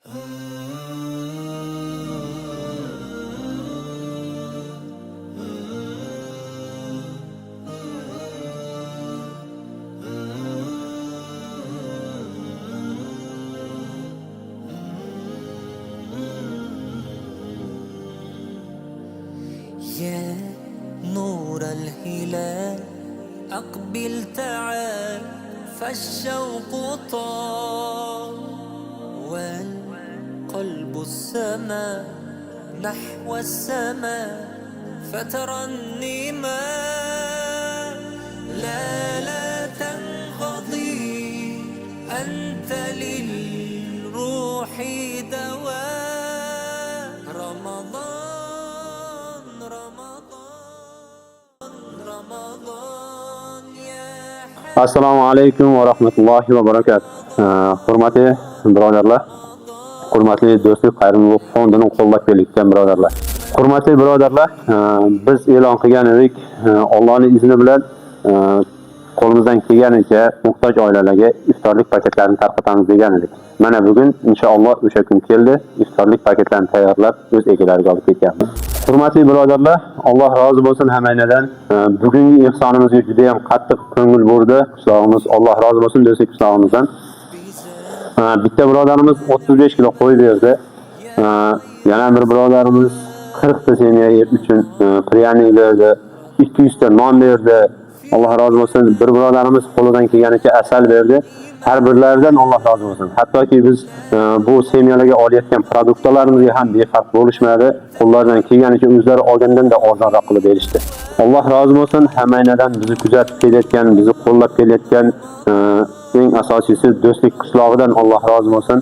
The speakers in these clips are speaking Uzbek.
يا نور الهلال أقبل تعال فالشوق طال والقلب السماء نحو السماء فترنما لا تنقضي أنت للروح دواء رمضان يا Assalomu alaykum va rahmatullohi va barakatuh. Hurmatli birodarlar, hurmatli do'stlik qayrumlik fondining qo'llab kelayotgan birodarlar. Hurmatli birodarlar, biz e'lon qilgan edik, Allohning izni bilan qo'limizdan kelganicha muhtoj oilalarga iftorlik paketlarini tarqatamiz degan edik. Mana bugun inshaalloh o'sha kun keldi. Iftorlik paketlarini tayyorlab o'z egalariga olib ketyapmiz. Hurmatli birodarlar, Alloh rozi bo'lsin hammanglardan. Bugungi ehsonimizga juda ham qattiq ko'ngil bo'ldi. Qishlog'imiz Alloh rozi bo'lsin do'stlik qishlog'imizdan. Bitta birodarimiz 35 kilo qo'y berdi. Yana bir birodarimiz 40 ta semya uchun pryanik berdi. 200 ta non berdi. Alloh rozi bo'lsin. Bir birodarimiz qo'lidan kelganicha asal berdi. Har birlaridan Alloh rozi bo'lsin. Hattoki biz bu semyalarga olayotgan produktlarimizga ham befarq bo'lishmadi. Qo'llaridan kelganicha o'zlari olgandan da arzonroq qilib berishdi. Alloh rozi bo'lsin hammanglardan, bizni kuzatib kelayotgan, bizni qo'llab kelayotgan, eng asosiysi do'stlik qishlog'idan Alloh rozi bo'lsin.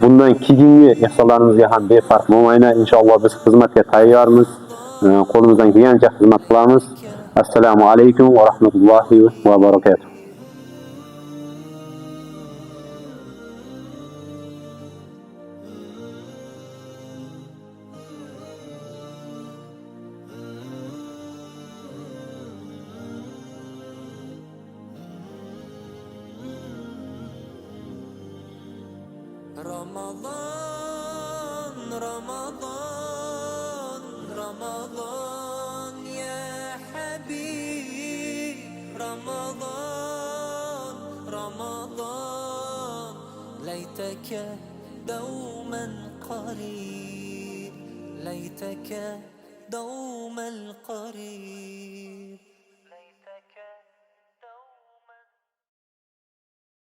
Bundan keyingi ehsonlarimizga ham befarq bo'lmaylar. Inshaalloh biz xizmatga tayyormiz. Qo'limizdan kelgancha xizmat qilamiz. Assalomu alaykum va rahmatullohi va barakatuh. رمضان يا حبيب رمضان ليتك دوما قريب ليتك دوما قريب